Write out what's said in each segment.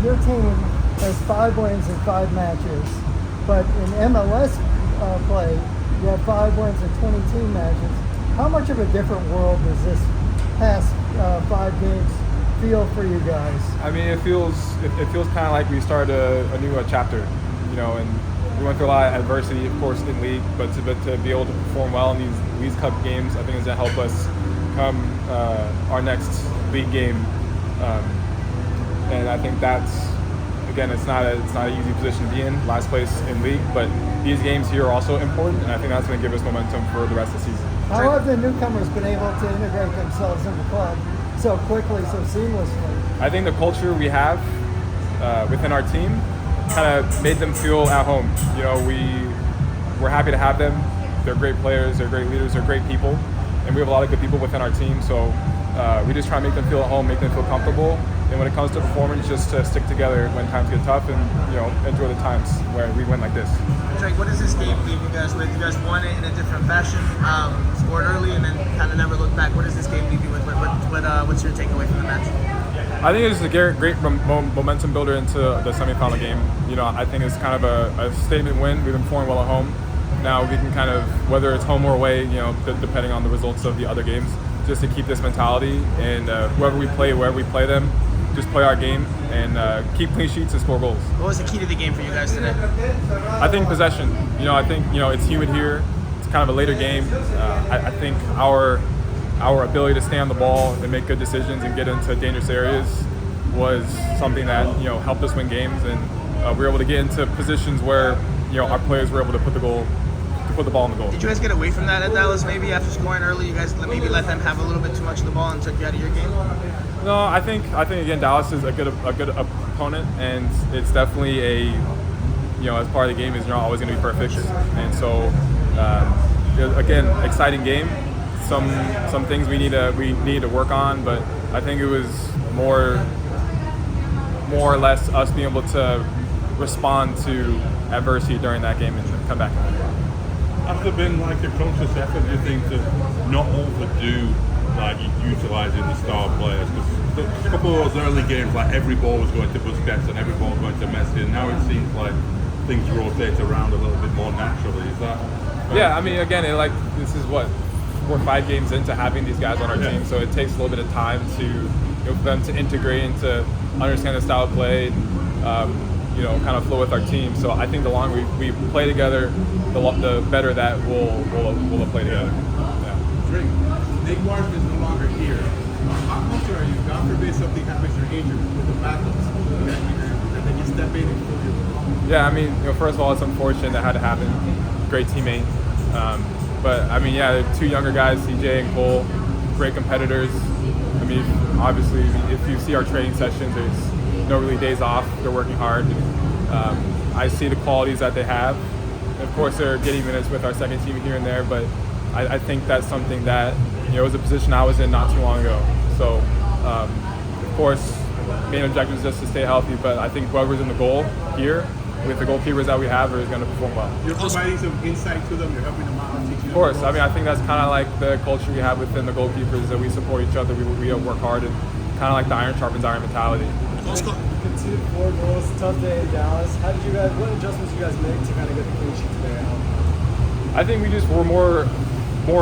your team has 5 wins in 5 matches, but in MLS play, you have 5 wins in 22 matches. How much of a different world does this past 5 games feel for you guys? I mean, it feels kind of like we started a new chapter, and we went through a lot of adversity, of course, in league, but to be able to perform well in these League Cup games, I think is going to help us come our next league game. And I think that's, again, it's not an easy position to be in, last place in league, but these games here are also important, and I think that's going to give us momentum for the rest of the season. How have the newcomers been able to integrate themselves in the club so quickly, so seamlessly? I think the culture we have within our team kind of made them feel at home. We're happy to have them. They're great players, they're great leaders, they're great people, and we have a lot of good people within our team, so we just try to make them feel at home, make them feel comfortable, and when it comes to performance, just to stick together when times get tough and enjoy the times where we win like this. Drake, what does this game leave you guys with? You guys won it in a different fashion, scored early, and then kind of never looked back. What does this game leave you with? What's your takeaway from the match? I think it's a great momentum builder into the semifinal game. I think it's kind of a statement win. We've been performing well at home. Now we can kind of, whether it's home or away, depending on the results of the other games, just to keep this mentality, and wherever we play them, just play our game and keep clean sheets and score goals. What was the key to the game for you guys today? I think possession. I think it's humid here. It's kind of a later game. I think our ability to stay on the ball and make good decisions and get into dangerous areas was something that helped us win games, and we were able to get into positions where our players were able to put the ball in the goal. Did you guys get away from that at Dallas? Maybe after scoring early, you guys maybe let them have a little bit too much of the ball and took you out of your game? No, I think again Dallas is a good opponent, and it's definitely as part of the game is you're not always going to be perfect, and so again, exciting game. Some things we need to work on, but I think it was more or less us being able to respond to adversity during that game and come back. Has there been like a conscious effort, do you think, to not overdo utilising the star players? Because a couple of those early games, every ball was going to Busquets and every ball was going to Messi, and now it seems like things rotate around a little bit more naturally. Is that? Yeah, I mean, again, this is what 4 or 5 games into having these guys on our team, so it takes a little bit of time for them to integrate and to understand the style of play, and, kind of flow with our team. So I think the longer we play together, the better that we'll play together. Yeah. Drake, Nate is no longer here. How close are you? God forbid something happens, you're injured with the backups, and then you step in and pull your. Yeah, I mean, first of all, it's unfortunate that had to happen. Great teammate. But I mean, yeah, they're 2 younger guys, CJ and Cole, great competitors. I mean, obviously, if you see our training sessions, there's no really days off. They're working hard. I see the qualities that they have. Of course, they're getting minutes with our second team here and there, but I think that's something that was a position I was in not too long ago. So, of course, main objective is just to stay healthy. But I think whoever's in the goal here, with the goalkeepers that we have, is going to perform well. You're providing some insight to them. You're helping them out. Of course. I mean, I think that's kind of like the culture we have within the goalkeepers, that we support each other. We work hard, and kind of like the iron sharpens iron mentality. You conceded 4 goals, tough day in Dallas. What adjustments did you guys make to kind of get the clean sheet today? I think we just were more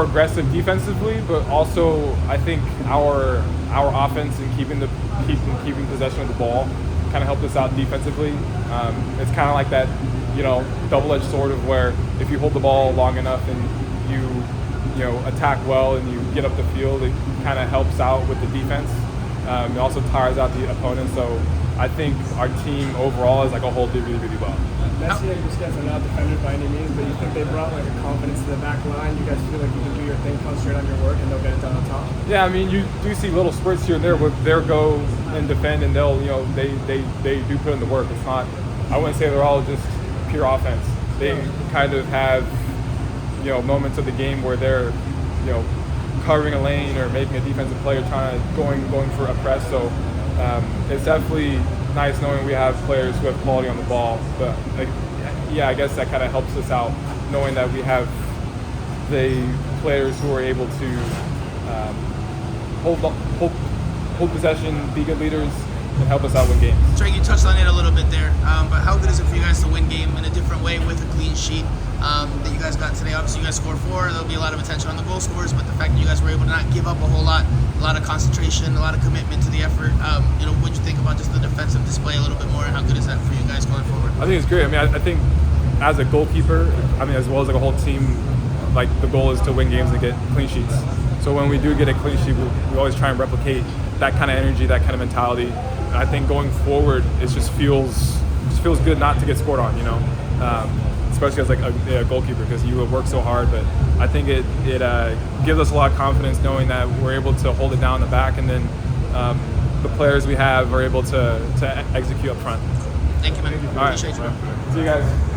aggressive defensively, but also I think our offense and keeping possession of the ball kind of helped us out defensively. It's kind of like that, double-edged sword of where if you hold the ball long enough and you attack well and you get up the field, it kind of helps out with the defense. It also tires out the opponent. So I think our team overall as a whole did really, really well. Messi and Busquets are not defended by any means, but you think they brought a confidence to the back line? You guys feel like you can do your thing, concentrate on your work, and they'll get it done on top? Yeah, I mean, you do see little spurts here and there where they'll go and defend, and they'll, they do put in the work. It's not, I wouldn't say they're all just pure offense. They kind of have, moments of the game where they're, covering a lane or making a defensive play or going for a press. So it's definitely nice knowing we have players who have quality on the ball. But I guess that kind of helps us out, knowing that we have the players who are able to hold possession, be good leaders, help us out win games. Drake, you touched on it a little bit there, but how good is it for you guys to win game in a different way with a clean sheet that you guys got today? Obviously, you guys scored 4. There'll be a lot of attention on the goal scorers, but the fact that you guys were able to not give up a whole lot, a lot of concentration, a lot of commitment to the effort. What do you think about just the defensive display a little bit more, and how good is that for you guys going forward? I think it's great. I mean, I think as a goalkeeper, I mean, as well as like a whole team, like the goal is to win games and get clean sheets. So when we do get a clean sheet, we always try and replicate that kind of energy, that kind of mentality. And I think going forward, it just feels good not to get scored on, especially as like a goalkeeper, because you work so hard. But I think it gives us a lot of confidence knowing that we're able to hold it down in the back, and then the players we have are able to execute up front. Thank you, man. All right. Appreciate you. See you guys.